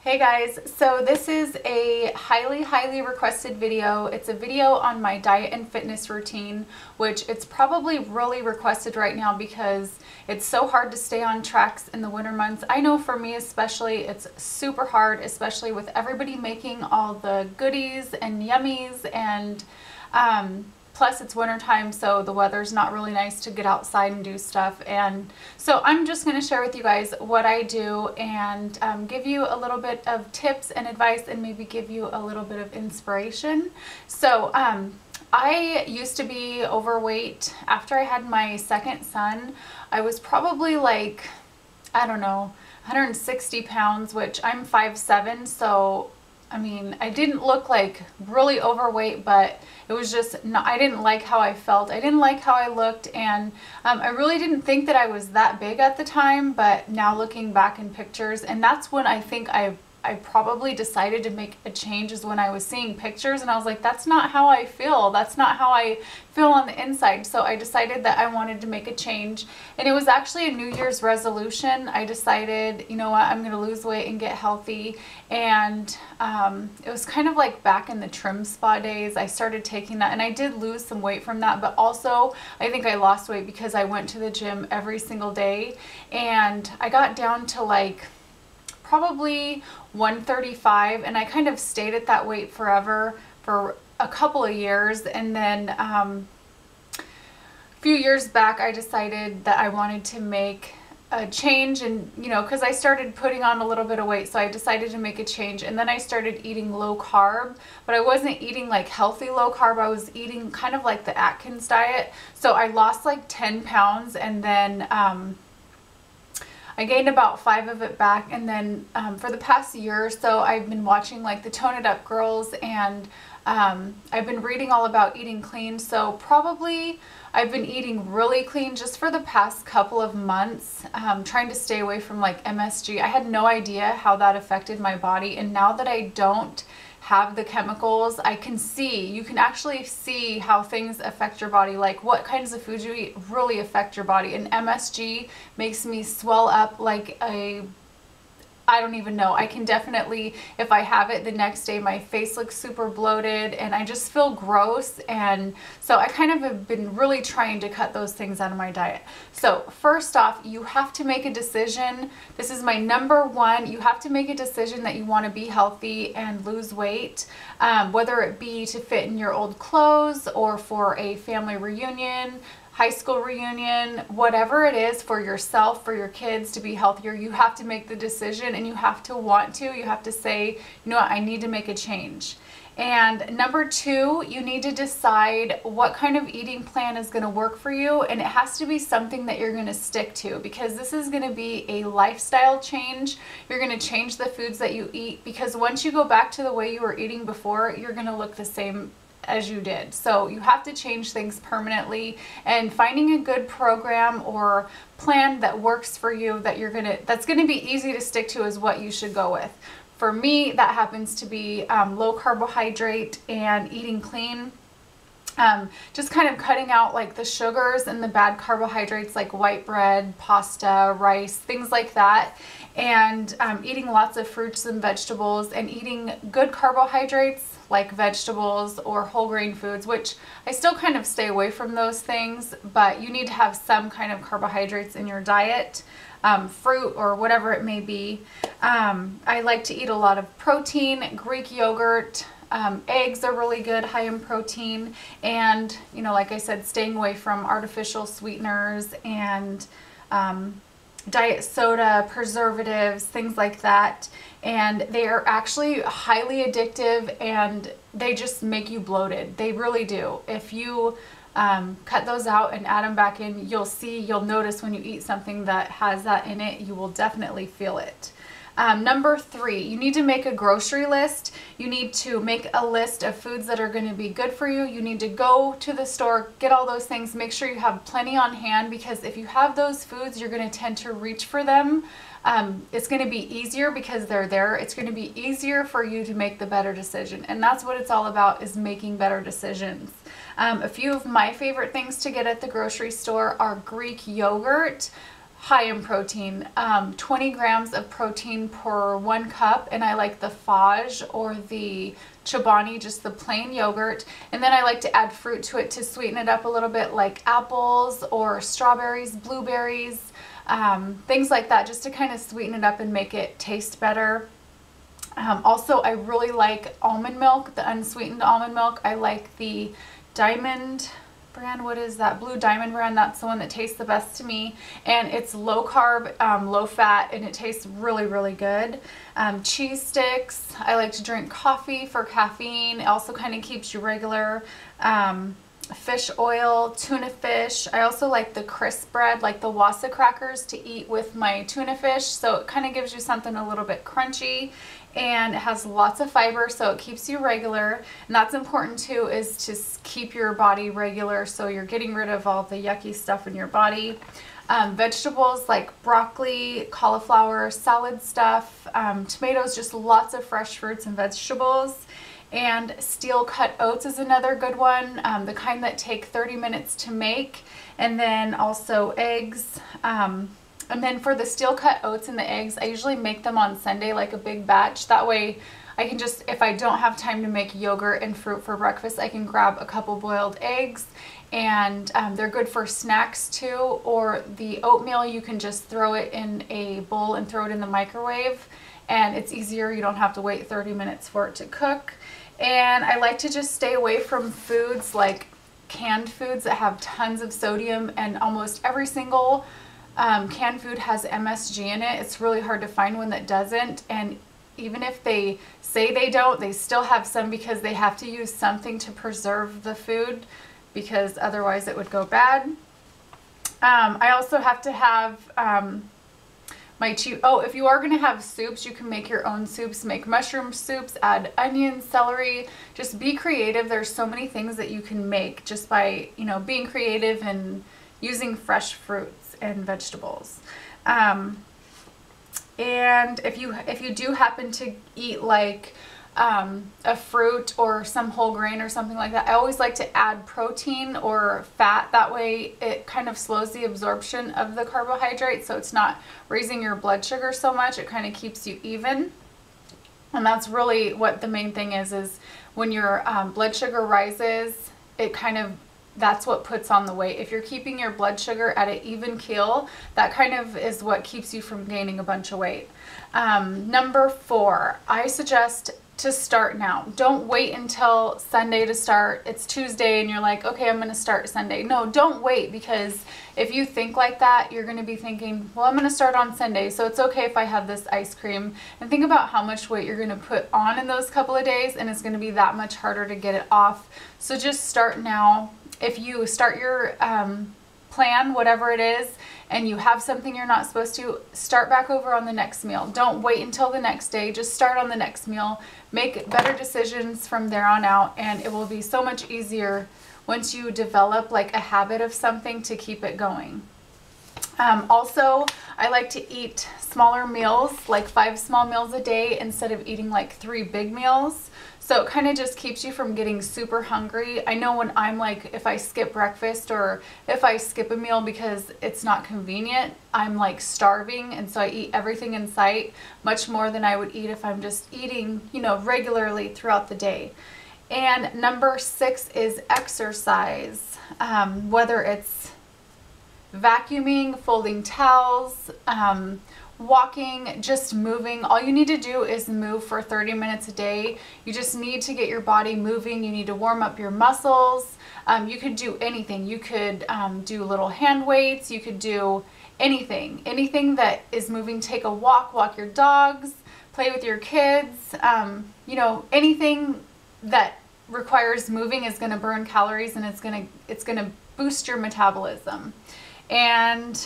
Hey guys, so this is a highly requested video. It's a video on my diet and fitness routine, which it's probably really requested right now because it's so hard to stay on tracks in the winter months. I know for me especially, it's super hard, especially with everybody making all the goodies and yummies and plus it's wintertime, so the weather's not really nice to get outside and do stuff. And so I'm just going to share with you guys what I do and give you a little bit of tips and advice and maybe give you a little bit of inspiration. So I used to be overweight. After I had my second son, I was probably like, I don't know, 160 pounds, which I'm 5'7", so I mean, I didn't look like really overweight, but it was just, I didn't like how I felt. I didn't like how I looked, and I really didn't think that I was that big at the time, but now looking back in pictures, and that's when I think I probably decided to make a change, is when I was seeing pictures and I was like, that's not how I feel. That's not how I feel on the inside. So I decided that I wanted to make a change, and it was actually a New Year's resolution. I decided, you know what, I'm going to lose weight and get healthy. And it was kind of like back in the trim spa days, I started taking that, and I did lose some weight from that, but also I think I lost weight because I went to the gym every single day, and I got down to like probably 135, and I kind of stayed at that weight forever for a couple of years. And then a few years back I decided that I wanted to make a change, and you know, because I started putting on a little bit of weight, so I decided to make a change. And then I started eating low carb, but I wasn't eating like healthy low carb. I was eating kind of like the Atkins diet. So I lost like 10 pounds, and then I gained about 5 of it back. And then for the past year or so, I've been watching like the Tone It Up girls, and I've been reading all about eating clean. So probably I've been eating really clean just for the past couple of months, trying to stay away from like MSG. I had no idea how that affected my body, and now that I don't have the chemicals, I can see, you can actually see how things affect your body, like what kinds of foods you eat really affect your body. And MSG makes me swell up like I don't even know. I can definitely, if I have it the next day, my face looks super bloated and I just feel gross. And so I kind of have been really trying to cut those things out of my diet. So first off, you have to make a decision. This is my number one. You have to make a decision that you want to be healthy and lose weight, whether it be to fit in your old clothes or for a family reunion, high school reunion, whatever it is, for yourself, for your kids to be healthier. You have to make the decision, and you have to want to. You have to say, you know what, I need to make a change. And number two, you need to decide what kind of eating plan is going to work for you, and it has to be something that you're going to stick to, because this is going to be a lifestyle change. You're going to change the foods that you eat, because once you go back to the way you were eating before, you're going to look the same as you did. So you have to change things permanently, and finding a good program or plan that works for you, that's gonna be easy to stick to, is what you should go with. For me, that happens to be low carbohydrate and eating clean. Just kind of cutting out like the sugars and the bad carbohydrates like white bread, pasta, rice, things like that, and eating lots of fruits and vegetables, and eating good carbohydrates like vegetables or whole grain foods, which I still kind of stay away from those things, but you need to have some kind of carbohydrates in your diet, fruit or whatever it may be. I like to eat a lot of protein, Greek yogurt, eggs are really good, high in protein, and you know, like I said, staying away from artificial sweeteners and diet soda, preservatives, things like that. And they are actually highly addictive, and they just make you bloated. They really do. If you cut those out and add them back in, you'll notice when you eat something that has that in it, you will definitely feel it. Number three, you need to make a grocery list. You need to make a list of foods that are going to be good for you. You need to go to the store, get all those things, make sure you have plenty on hand, because if you have those foods, you're going to tend to reach for them. It's going to be easier because they're there. It's going to be easier for you to make the better decision. And that's what it's all about, is making better decisions. A few of my favorite things to get at the grocery store are Greek yogurt, high in protein, 20 grams of protein per 1 cup, and I like the Fage or the Chobani, just the plain yogurt. And then I like to add fruit to it to sweeten it up a little bit, like apples or strawberries, blueberries, things like that, just to kind of sweeten it up and make it taste better. Also, I really like almond milk, the unsweetened almond milk. I like the Diamond brand. What is that? Blue Diamond brand. That's the one that tastes the best to me. And it's low carb, low fat, and it tastes really, really good. Cheese sticks. I like to drink coffee for caffeine. It also kind of keeps you regular. Fish oil, tuna fish. I also like the crisp bread, like the Wassa crackers, to eat with my tuna fish. So it kind of gives you something a little bit crunchy, and it has lots of fiber, so it keeps you regular. And that's important too, is to keep your body regular, so you're getting rid of all the yucky stuff in your body. Vegetables like broccoli, cauliflower, salad stuff, tomatoes, just lots of fresh fruits and vegetables. And steel cut oats is another good one, the kind that take 30 minutes to make. And then also eggs. And then for the steel cut oats and the eggs, I usually make them on Sunday, like a big batch. That way I can just, if I don't have time to make yogurt and fruit for breakfast, I can grab a couple boiled eggs, and they're good for snacks too. Or the oatmeal, you can just throw it in a bowl and throw it in the microwave, and it's easier. You don't have to wait 30 minutes for it to cook. And I like to just stay away from foods like canned foods that have tons of sodium, and almost every single canned food has MSG in it. It's really hard to find one that doesn't, and even if they say they don't, they still have some, because they have to use something to preserve the food, because otherwise it would go bad. I also have to have if you are going to have soups, you can make your own soups. Make mushroom soups, add onions, celery. Just be creative. There's so many things that you can make just by, being creative and using fresh fruits and vegetables. And if you do happen to eat like a fruit or some whole grain or something like that, I always like to add protein or fat. That way it kind of slows the absorption of the carbohydrate, so it's not raising your blood sugar so much. It kind of keeps you even. And that's really what the main thing is when your blood sugar rises, that's what puts on the weight. If you're keeping your blood sugar at an even keel, that kind of is what keeps you from gaining a bunch of weight. Number 4, I suggest to start now. Don't wait until Sunday to start. It's Tuesday and you're like, okay, I'm going to start Sunday. No, don't wait, because if you think like that, you're going to be thinking, well, I'm going to start on Sunday, so it's okay if I have this ice cream. And think about how much weight you're going to put on in those couple of days, and it's going to be that much harder to get it off. So just start now. If you start your plan, whatever it is, and you have something you're not supposed to, start back over on the next meal. Don't wait until the next day. Just start on the next meal. Make better decisions from there on out, and it will be so much easier once you develop like a habit of something to keep it going. Also, I like to eat smaller meals, like 5 small meals a day instead of eating like 3 big meals. So it kind of just keeps you from getting super hungry. I know when I'm like, if I skip breakfast or if I skip a meal because it's not convenient, I'm like starving, and so I eat everything in sight, much more than I would eat if I'm just eating, regularly throughout the day. And number 6 is exercise. Whether it's vacuuming, folding towels, walking, just moving. All you need to do is move for 30 minutes a day. You just need to get your body moving. You need to warm up your muscles. You could do anything. You could do little hand weights. You could do anything that is moving. Take a walk, walk your dogs, play with your kids. Anything that requires moving is going to burn calories, and it's going to boost your metabolism. And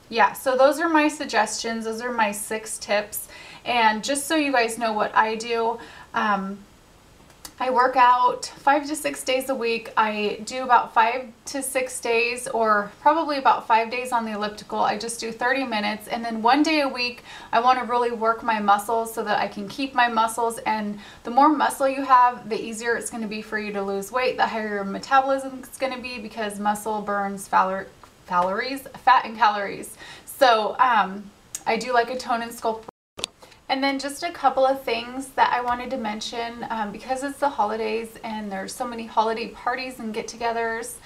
yeah, so those are my suggestions. Those are my 6 tips. And just so you guys know what I do, I work out 5 to 6 days a week. I do about 5 to 6 days, or probably about 5 days on the elliptical. I just do 30 minutes. And then 1 day a week, I want to really work my muscles so that I can keep my muscles. And the more muscle you have, the easier it's going to be for you to lose weight, the higher your metabolism is going to be, because muscle burns fat and calories. So I do like a tone and sculpt. And then just a couple of things that I wanted to mention, because it's the holidays and there's so many holiday parties and get-togethers.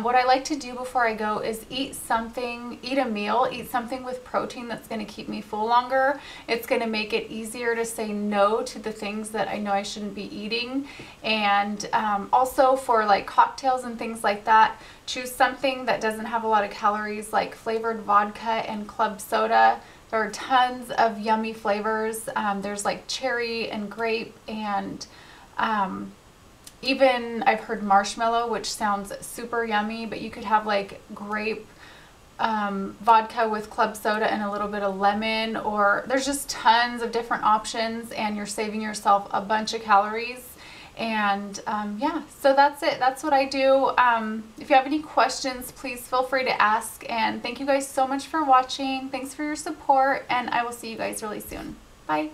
What I like to do before I go is eat something with protein that's going to keep me full longer. It's going to make it easier to say no to the things that I know I shouldn't be eating. And also for like cocktails and things like that, choose something that doesn't have a lot of calories, like flavored vodka and club soda. There are tons of yummy flavors. There's like cherry and grape, and even I've heard marshmallow, which sounds super yummy, but you could have like grape vodka with club soda and a little bit of lemon, or there's just tons of different options, and you're saving yourself a bunch of calories. And yeah, so that's it. That's what I do. If you have any questions, please feel free to ask. And thank you guys so much for watching. Thanks for your support, and I will see you guys really soon. Bye.